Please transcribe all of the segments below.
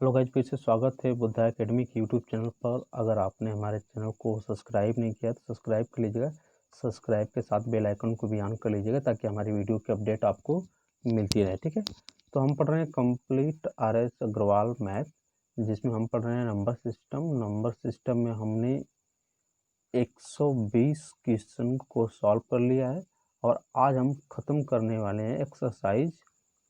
Hello guys, फिर से स्वागत है बुद्धा एकेडमी के यूट्यूब चैनल पर। अगर आपने हमारे चैनल को सब्सक्राइब नहीं किया तो सब्सक्राइब कर लीजिएगा। सब्सक्राइब के साथ बेल आइकन को भी ऑन कर लीजिएगा ताकि हमारी वीडियो की अपडेट आपको मिलती रहे। ठीक है, तो हम पढ़ रहे हैं कंप्लीट आर.एस. अग्रवाल मैथ, जिसमें हम पढ़ रहे हैं नंबर सिस्टम में हमने 120 क्वेश्चन को सॉल्व कर लिया है और आज हम ख़त्म करने वाले हैं एक्सरसाइज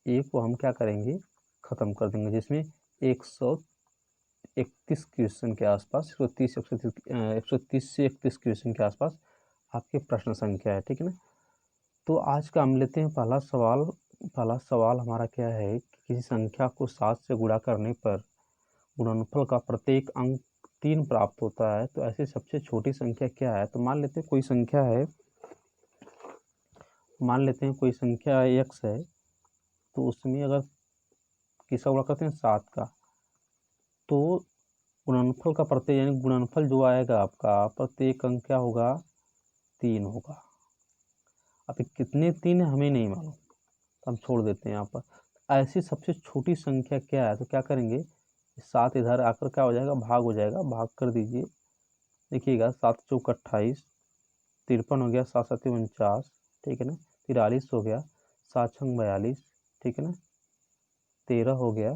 एक को हम क्या करेंगे, ख़त्म कर देंगे, जिसमें 131 क्वेश्चन के आसपास 130 से 31 क्वेश्चन के आसपास आपके प्रश्न संख्या है। ठीक है ना, तो आज का हम लेते हैं पहला सवाल हमारा क्या है कि किसी संख्या को 7 से गुणा करने पर गुणनफल का प्रत्येक अंक 3 प्राप्त होता है, तो ऐसी सबसे छोटी संख्या क्या है। तो मान लेते हैं कोई संख्या x है, तो उसमें अगर किसका गुणा करते हैं 7 का, तो गुणनफल का प्रत्येक यानी गुणनफल जो आएगा आपका प्रत्येक अंक क्या होगा, 3 होगा। अब कितने 3 है हमें नहीं मालूम, तो हम छोड़ देते हैं यहाँ पर। ऐसी सबसे छोटी संख्या क्या है, तो क्या करेंगे, 7 इधर आकर क्या हो जाएगा, भाग हो जाएगा, भाग कर दीजिए। देखिएगा 7 चौक 28, 53 हो गया, 7 7 49, ठीक है ना, 43 हो गया, 7 6 42, ठीक है ना, 13 हो गया,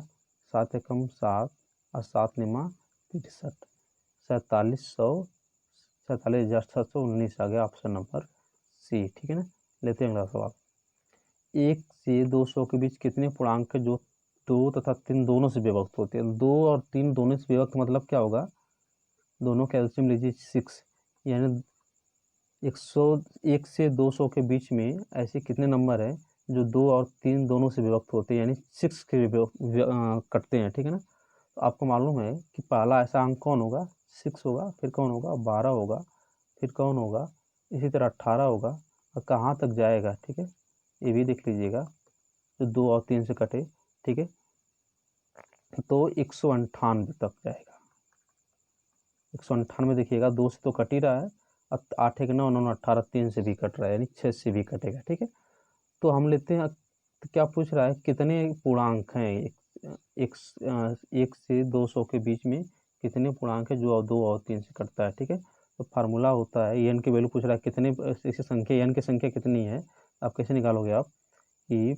7 एकम 7 और 7 निमा 63, 47,619 आ गया ऑप्शन नंबर सी। ठीक है ना, लेते हैं अगला सवाल। 1 से 200 के बीच कितने पूर्णांक जो 2 तथा 3 दोनों से विभक्त होते हैं। 2 और 3 दोनों से विभक्त मतलब क्या होगा, दोनों का एलसीएम लीजिए 6, यानी 101 से 200 के बीच में ऐसे कितने नंबर हैं जो 2 और 3 दोनों से विभक्त होते हैं, यानी 6 के कटते हैं। ठीक है ना, तो आपको मालूम है कि पहला ऐसा अंक कौन होगा, 6 होगा, फिर कौन होगा, 12 होगा, फिर कौन होगा, इसी तरह 18 होगा, और कहाँ तक जाएगा। ठीक है, ये भी देख लीजिएगा, जो 2 और 3 से कटे। ठीक है, तो 198 तक जाएगा। 198 देखिएगा, 2 से तो कट ही रहा है, 8 एक 9 9 18, 3 से भी कट रहा है, यानी 6 से भी कटेगा। ठीक है, तो हम लेते हैं, तो क्या पूछ रहा है, कितने पूर्णांक हैं एक से 200 के बीच में कितने पूर्णांक है जो 2 और 3 से कटता है। ठीक है, तो फार्मूला होता है एन की वैल्यू पूछ रहा है कितने, ऐसी संख्या एन की संख्या कितनी है, आप कैसे निकालोगे आप कि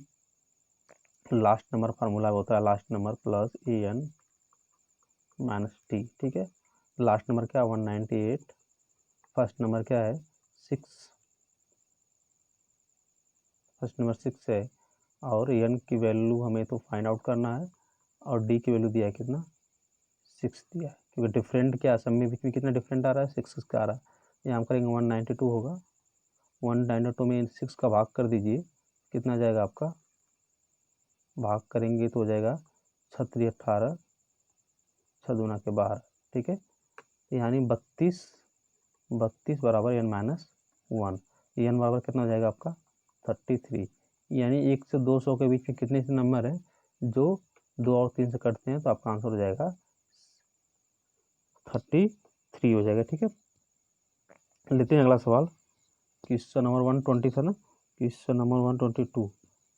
लास्ट नंबर फार्मूला होता है last number plus n minus t. ठीक है, लास्ट नंबर क्या है 198, फर्स्ट नंबर क्या है 6, फर्स्ट नंबर 6 है, और एन की वैल्यू हमें तो फाइंड आउट करना है, और डी की वैल्यू दिया है कितना 6 दिया है, क्योंकि डिफरेंट क्या सब में बीच में कितना डिफरेंट आ रहा है 6 का आ रहा है। यहाँ हम करेंगे 192 होगा, 192 में 6 का भाग कर दीजिए, कितना जाएगा आपका, भाग करेंगे तो हो जाएगा 36 18, 6 दूना के 12। ठीक है, यानी 32 बराबर एन माइनस 1, एन बराबर कितना हो जाएगा आपका 33। यानी 1 से 200 के बीच में कितने से नंबर हैं जो 2 और 3 से कटते हैं, तो आपका आंसर हो जाएगा 33 हो जाएगा। ठीक है, लेते हैं अगला सवाल। क्वेश्चन नंबर 120 था ना, क्वेश्चन नंबर 122।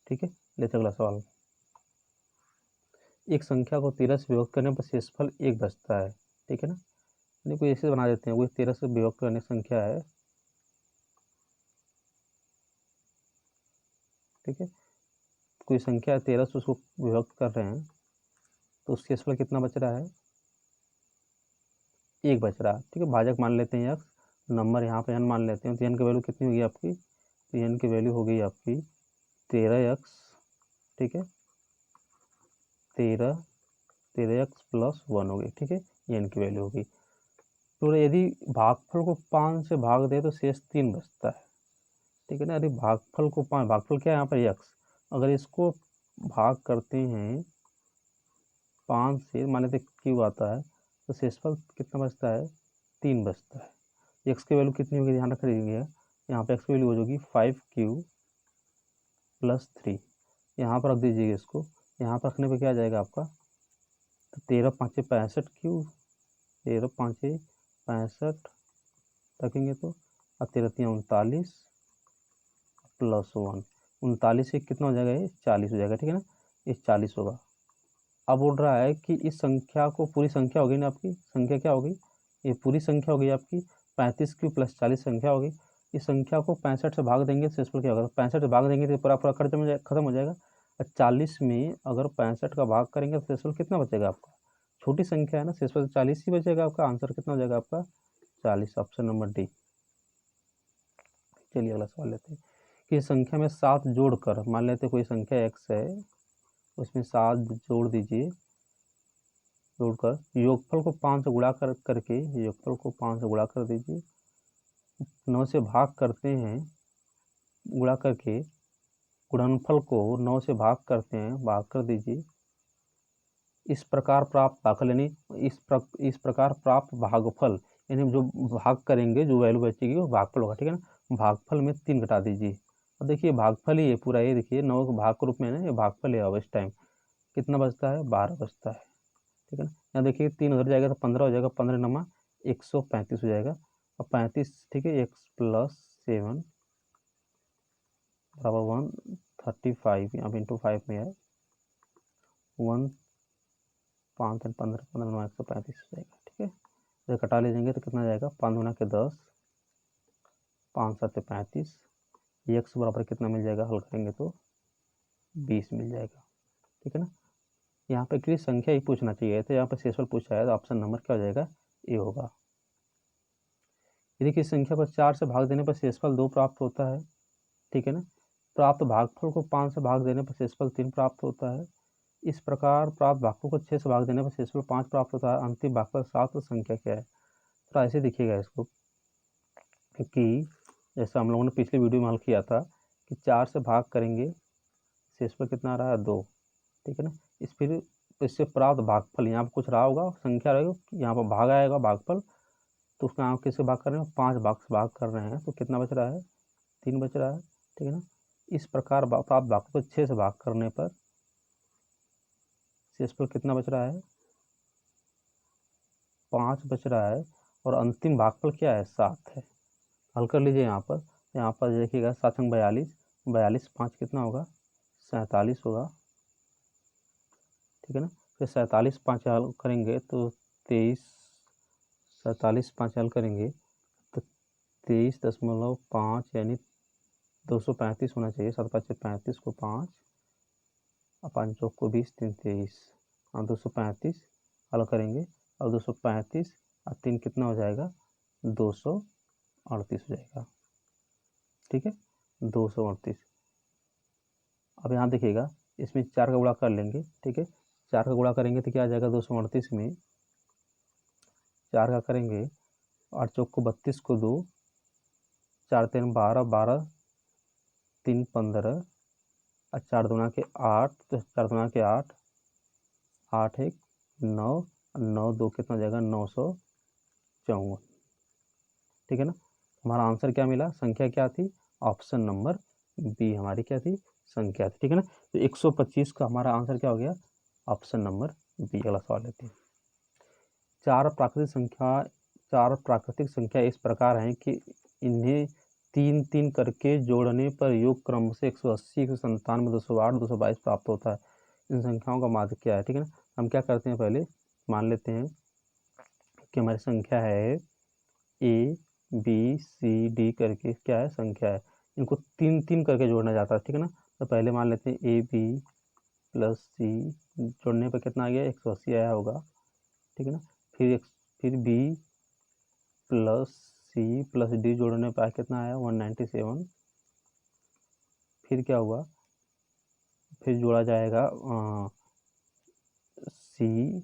ठीक है, लेते हैं अगला सवाल। एक संख्या को 13 से विभक्त करने पर शेषफल 1 बचता है। ठीक है ना, यानी कोई ऐसे बना देते हैं, वो 13 से विभक्त करने संख्या है। ठीक है, कोई संख्या है 13 से उसको विभक्त कर रहे हैं, तो शेषफल कितना बच रहा है, 1 बच रहा है। ठीक है, भाजक मान लेते हैं, नंबर यहाँ पे n मान लेते हैं, तो n की वैल्यू कितनी होगी आपकी, तो n की वैल्यू हो गई आपकी 13x। ठीक है, 13x प्लस 1 हो गई। ठीक है, n की वैल्यू होगी। तो यदि भागफल को 5 से भाग दे तो शेष 3 बचता है। ठीक है ना, यदि भागफल को 5, भागफल क्या है यहाँ पर x, अगर इसको भाग करते हैं 5 से, मान लेते क्यू आता है, तो शेषफल कितना बचता है, 3 बचता है। x की वैल्यू कितनी होगी, ध्यान रख लीजिए, यहाँ पे x की वैल्यू हो जाएगी 5q प्लस 3, यहाँ पर रख दीजिएगा इसको, यहाँ पर रखने पे क्या आ जाएगा आपका, तो 13 5 65q, 13 5 65 रखेंगे तो, और 13 39 प्लस 1, 39 से कितना हो जाएगा, ये 40 हो जाएगा। ठीक है ना, ये 40 होगा। अब बोल रहा है कि इस संख्या को, पूरी संख्या होगी ना आपकी, संख्या क्या होगी, ये पूरी संख्या होगी आपकी 35 क्यूब प्लस 40 संख्या होगी। इस संख्या को 65 से भाग देंगे तो शेषफल क्या होगा, तो 65 से भाग देंगे तो पूरा पूरा खत्म हो जाएगा। और 40 में अगर 65 का भाग करेंगे तो शेषफल कितना बचेगा आपका, छोटी संख्या है ना, शेषफल 40 ही बचेगा आपका। आंसर कितना हो जाएगा आपका 40, ऑप्शन नंबर डी। चलिए अगला सवाल लेते हैं कि संख्या में 7 जोड़कर, मान लेते हैं कोई संख्या x है, उसमें 7 जोड़ दीजिए, जोड़कर योगफल को 5 से गुणा करके योगफल को 5 से गुणा कर दीजिए, 9 से भाग करते हैं, गुणा करके गुणनफल को 9 से भाग करते हैं, भाग कर दीजिए। इस प्रकार प्राप्त भागफल यानी इस प्रकार प्राप्त भागफल, यानी जो भाग करेंगे जो वैल्यू बचेगी वो भागफल होगा, ठीक है ना। भागफल में 3 घटा दीजिए। अब देखिए भागफल ही है पूरा, ये देखिए 9 के भाग के रूप में है ना, ये भागफल है। अब इस टाइम कितना बचता है, 12 बचता है, ठीक है ना। यहाँ देखिए 3 उधर जाएगा तो 15 हो जाएगा, 15 नमा 135 हो जाएगा। और 35, ठीक है, x + 7 बराबर 135, यहाँ पे इंटू 5 में है 1, 5 और 15, 15 9 135 हो जाएगा, ठीक है। तो कटा ले जाएंगे तो कितना जाएगा, 5 गुना के 10, 5 7 35, x बराबर कितना मिल जाएगा, हल करेंगे तो 20 मिल जाएगा, ठीक है ना। यहाँ पे किसी संख्या ही पूछना चाहिए था, यहाँ पे शेषफल पूछा है तो ऑप्शन नंबर क्या हो जाएगा, ए होगा। यदि किसी संख्या को 4 से भाग देने पर शेषफल 2 प्राप्त होता है, ठीक है ना। प्राप्त भागफल को 5 से भाग देने पर शेषफल 3 प्राप्त होता है। इस प्रकार प्राप्त भागफल को 6 से भाग देने पर शेषफल 5 प्राप्त होता है। अंतिम भागफल 7 तो संख्या क्या है, तो ऐसे दिखिएगा इसको कि जैसा हम लोगों ने पिछले वीडियो में हल किया था कि 4 से भाग करेंगे, शेषफल कितना आ रहा है 2, ठीक है ना। फिर इससे प्राप्त भागफल, यहाँ पर कुछ रहा होगा, संख्या रहेगी, यहाँ पर भाग आएगा भागफल, तो उसका आप किससे भाग कर रहे हैं, 5 भाग से भाग कर रहे हैं, तो कितना बच रहा है, 3 बच रहा है, ठीक है ना। इस प्रकार प्राप्त भागफल को 6 से भाग करने पर शेषफल कितना बच रहा है, 5 बच रहा है। और अंतिम भागफल क्या है, 7 है। हल कर लीजिए यहाँ पर देखिएगा 7 × 42, 42 5 कितना होगा, 47 होगा, ठीक है ना। फिर 47 5 हल करेंगे तो 23, 47 5 हल करेंगे तो 23.5 यानी 235 होना चाहिए। 7 5 35 को 5 और 5 चौक को 20, 3 23 और 235 हल करेंगे, और 235 और 3 कितना हो जाएगा, 238 हो जाएगा, ठीक है, 238। अब यहाँ देखिएगा इसमें 4 का गुणा कर लेंगे, ठीक है, 4 का गुणा करेंगे तो क्या आ जाएगा, 238 में 4 का करेंगे, 8 चौक को 32 को 2, 4 3 12, 12 3 15 और 4 दूना के 8, तो 4 दूना के 8, 8 1 9, 9 2 कितना हो जाएगा, 954, ठीक है ना। हमारा आंसर क्या मिला, संख्या क्या थी, ऑप्शन नंबर बी हमारी क्या थी, संख्या थी, ठीक है ना। तो 125 का हमारा आंसर क्या हो गया, ऑप्शन नंबर बी। अगला सवाल लेते हैं। चार प्राकृतिक संख्या इस प्रकार हैं कि इन्हें 3 3 करके जोड़ने पर योग क्रम से 180, 197, 208, 222 प्राप्त होता है। इन संख्याओं का माध्य क्या है, ठीक है ना। हम क्या करते हैं, पहले मान लेते हैं कि हमारी संख्या है ए बी सी डी करके क्या है, संख्या है, इनको 3 3 करके जोड़ना जाता है, ठीक है ना। तो पहले मान लेते हैं ए बी प्लस सी, जोड़ने पर कितना आ गया, 180 आया होगा, ठीक है ना। फिर B plus C plus D जोड़ने पर कितना आया, 197। फिर क्या हुआ, फिर जोड़ा जाएगा सी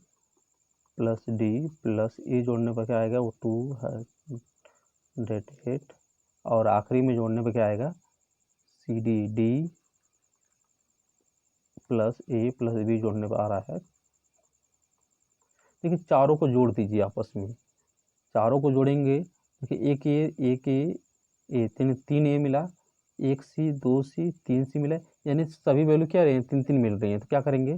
प्लस डी प्लस ए, जोड़ने पर क्या आएगा, वो 208। और आखिरी में जोड़ने पर क्या आएगा, सी डी डी प्लस ए प्लस बी जोड़ने पर आ रहा है। देखिए चारों को जोड़ दीजिए आपस में, चारों को जोड़ेंगे, देखिए एक ए 3 ए मिला, 1 सी 2 सी 3 सी मिला, यानी सभी वैल्यू क्या रहे हैं, 3 3 मिल रही हैं। तो क्या करेंगे,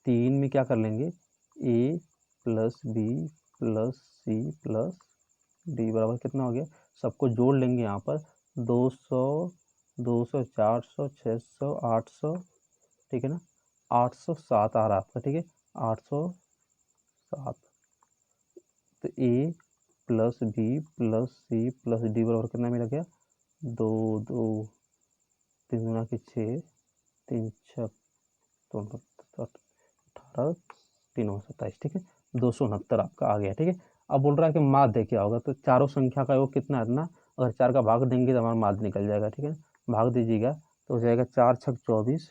3 में क्या कर लेंगे, A plus B plus C plus D बराबर कितना हो गया, सबको जोड़ लेंगे यहाँ पर 200, 200 400 600 800, ठीक है ना, 807 आ रहा है आपका, ठीक है, 807। तो A plus B plus C plus D बराबर कितना मिला गया, 2 2 3 गुना के 6 3 6 तो 18 3 27, ठीक है, 269 आपका आ गया, ठीक है। अब बोल रहा है कि माध्य क्या होगा, तो चारों संख्या का योग कितना है इतना, अगर 4 का भाग देंगे तो हमारा माध्य निकल जाएगा, ठीक है। भाग दीजिएगा तो हो जाएगा 4 6 24,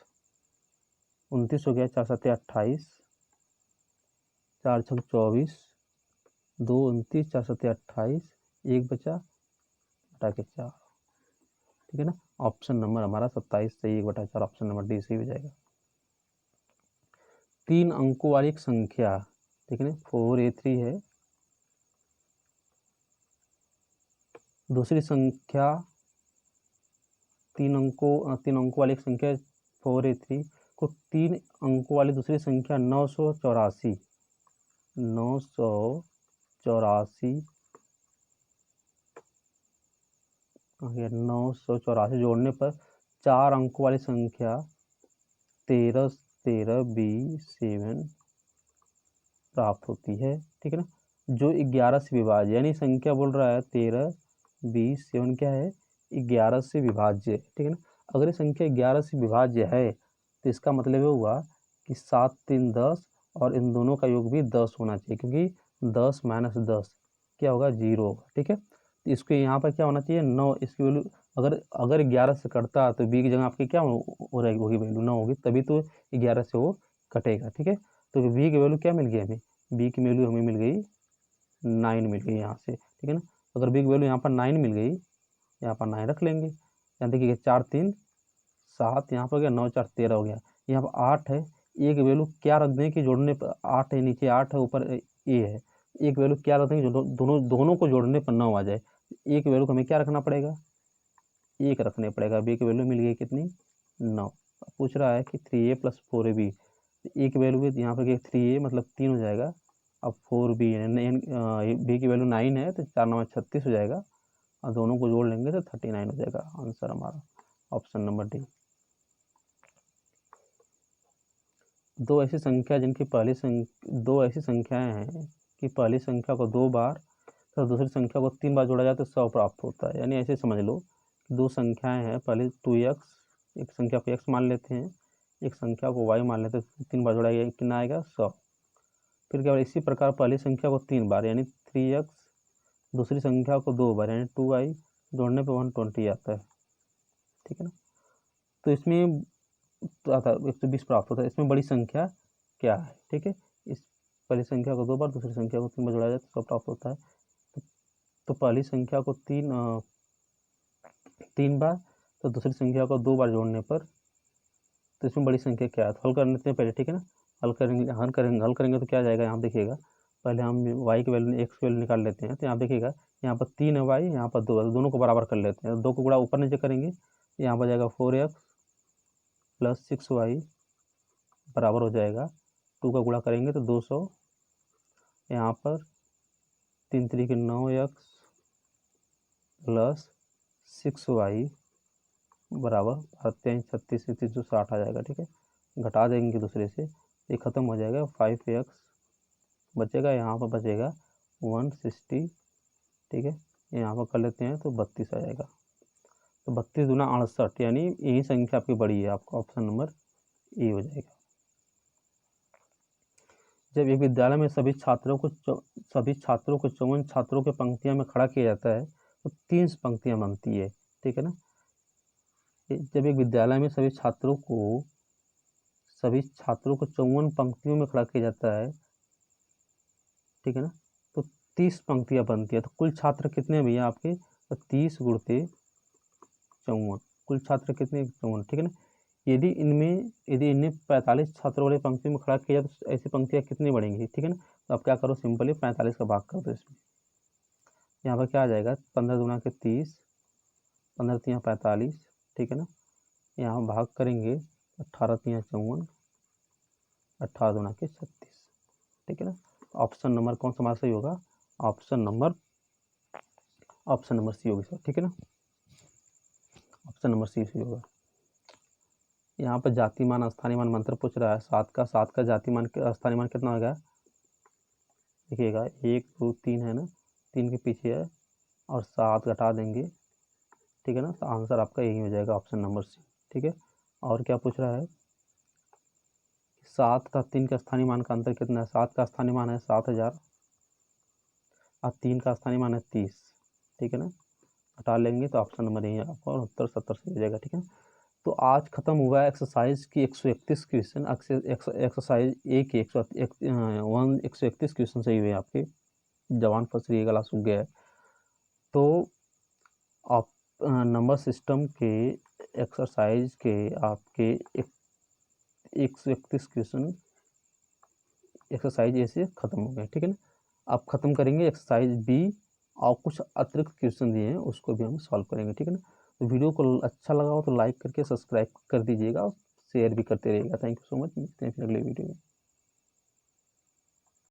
29 हो गया, 4 7 28, 4 6 24, 2 29, 4 7 28, 1 बचा, बटा के 4, ठीक है ना। ऑप्शन नंबर हमारा 27 सही, 1/4 ऑप्शन नंबर डी सही हो जाएगा। 3 अंकों वाली एक संख्या, ठीक है ना, 4a3 है, दूसरी संख्या 3 अंकों वाली एक संख्या 4a3 को 3 अंकों वाली दूसरी संख्या 984 जोड़ने पर 4 अंकों वाली संख्या 13 13 B7 प्राप्त होती है, ठीक है ना, जो 11 से विभाज्य, यानी संख्या बोल रहा है 13 B7 क्या है, 11 से विभाज्य, ठीक है ना। अगर ये संख्या 11 से विभाज्य है तो इसका मतलब ये हुआ कि 7 3 10 और इन दोनों का योग भी 10 होना चाहिए, क्योंकि 10 - 10 क्या होगा, 0 होगा, ठीक है। तो इसको यहाँ पर क्या होना चाहिए, 9, इसकी वैल्यू अगर 11 से कटता तो बी की जगह आपकी क्या हो रहेगी, होगी वैल्यू 9 होगी, तभी तो 11 से वो कटेगा, ठीक है। तो बी की वैल्यू क्या मिल गई हमें, बी की वैल्यू हमें मिल गई 9 मिल गई यहाँ से, ठीक है ना। अगर बी की वैल्यू यहाँ पर 9 मिल गई, यहाँ पर 9 रख लेंगे, यहाँ देखिए 4 3 7, यहाँ पर गया 9 4 13 हो गया, यहाँ पर 8 है, एक वैल्यू क्या रख दें कि जोड़ने पर 8 है, नीचे 8 है, ऊपर ए है, एक वैल्यू क्या रख दें कि दोनों को जोड़ने पर 9 आ जाए, एक वैल्यू को हमें क्या रखना पड़ेगा, एक रखने पड़ेगा, बी की वैल्यू मिल गई कितनी, 9। पूछ रहा है कि 3a + 4ab, एक वैल्यू है यहाँ पर 3a मतलब 3 हो जाएगा, अब 4b बी की वैल्यू 9 है तो 4 9 36 हो जाएगा, और दोनों को जोड़ लेंगे तो 39 हो जाएगा, आंसर हमारा ऑप्शन नंबर डी। दो ऐसी संख्याएं हैं कि पहली संख्या को 2 बार तो दूसरी संख्या को 3 बार जोड़ा जाए तो 100 प्राप्त होता है, यानी ऐसे समझ लो कि दो संख्याएं हैं, पहले 2x, एक संख्या को x मान लेते हैं, एक संख्या को y मान लेते हैं, 3 बार जोड़ा जाएगा कितना आएगा, 100। फिर क्या, इसी प्रकार पहली संख्या को 3 बार यानी 3x, दूसरी संख्या को 2 बार यानी 2y, जोड़ने पर 120 आता है, ठीक है ना। तो इसमें आता 120 प्राप्त होता है, इसमें बड़ी संख्या क्या है, ठीक है। इस पहली संख्या को 2 बार, दूसरी संख्या को 3 बार जोड़ा जाए तो 100 प्राप्त होता है। तो पहली संख्या को 3 बार तो दूसरी संख्या को 2 बार जोड़ने पर, तो इसमें बड़ी संख्या क्या है, तो हल कर लेते हैं पहले, ठीक है ना। हल करेंगे तो क्या जाएगा, यहाँ देखिएगा, पहले हम y की वैल्यू x की वैल्यू निकाल लेते हैं, तो यहाँ देखिएगा, यहाँ पर 3 है y, यहाँ पर 2 है, दोनों को बराबर कर लेते हैं, 2 को गुणा ऊपर नीचे करेंगे, यहाँ पर जाएगा 4x + 6y बराबर हो जाएगा, 2 का गुणा करेंगे तो 200, यहाँ पर 3 3 के 9x + 6y बराबर 36 360 आ जाएगा, ठीक है। घटा देंगे दूसरे से, ये खत्म हो जाएगा, 5x बचेगा, यहाँ पर बचेगा 160, ठीक है। यहाँ पर कर लेते हैं तो 32 आ जाएगा, तो 32 दूना 68, यानी यही संख्या आपकी बड़ी है, आपका ऑप्शन नंबर ए हो जाएगा। जब एक विद्यालय में सभी छात्रों को 54 छात्रों के पंक्तियों में खड़ा किया जाता है तो 3 पंक्तियां बनती है, ठीक है ना। जब एक विद्यालय में सभी छात्रों को 54 पंक्तियों में खड़ा किया जाता है, ठीक है ना, तो 30 पंक्तियां बनती है, तो कुल छात्र कितने हैं भैया आपके, तो 30 × 54, कुल छात्र कितने, 54, ठीक है ना। यदि इन्हें 45 छात्रों वाली पंक्ति में खड़ा किया जाए तो ऐसी पंक्तियां कितनी बढ़ेंगी, ठीक है ना। तो आप क्या करो, सिंपली 45 का भाग कर दो इसमें, यहाँ पर क्या आ जाएगा, 15 दूना के 30, 15 3 45, ठीक है ना। यहाँ भाग करेंगे 18 3 54, 18 दूना के 36, ठीक है ना। ऑप्शन नंबर कौन सा हमारा सही होगा, ऑप्शन नंबर सी होगी सर, ठीक है ना, ऑप्शन नंबर सी होगा। यहाँ पर जाति मान स्थानीय मान मंत्र पूछ रहा है 7 का जाति मान स्थानीय मान कितना होगा, देखिएगा 1 2 3 है ना, 3 के पीछे है और 7 घटा देंगे, ठीक है ना, तो आंसर आपका यही हो जाएगा ऑप्शन नंबर सी। ठीक है, और क्या पूछ रहा है, 7 का 3 का स्थानीय मान का अंतर कितना है, 7 का स्थानीय मान है 7000 और 3 का स्थानीय मान है 30, ठीक है ना, हटा लेंगे तो ऑप्शन नंबर यही आपका और उत्तर 70 से हो जाएगा। ठीक है, तो आज खत्म हुआ है एक्सरसाइज की 131 क्वेश्चन, एक्सरसाइज ए की 131 क्वेश्चन सही हुए आपके, जवान फंस रही है, गला सूख गया है। तो आप नंबर सिस्टम के एक्सरसाइज के आपके 131 क्वेश्चन एक्सरसाइज ए से खत्म हो गए। ठीक है ना, आप खत्म करेंगे एक्सरसाइज बी और कुछ अतिरिक्त क्वेश्चन दिए हैं उसको भी हम सॉल्व करेंगे। ठीक है ना, तो वीडियो को अच्छा लगा हो तो लाइक करके सब्सक्राइब कर दीजिएगा, शेयर भी करते रहिएगा। थैंक यू सो मच, मिलते हैं फिर अगले वीडियो में।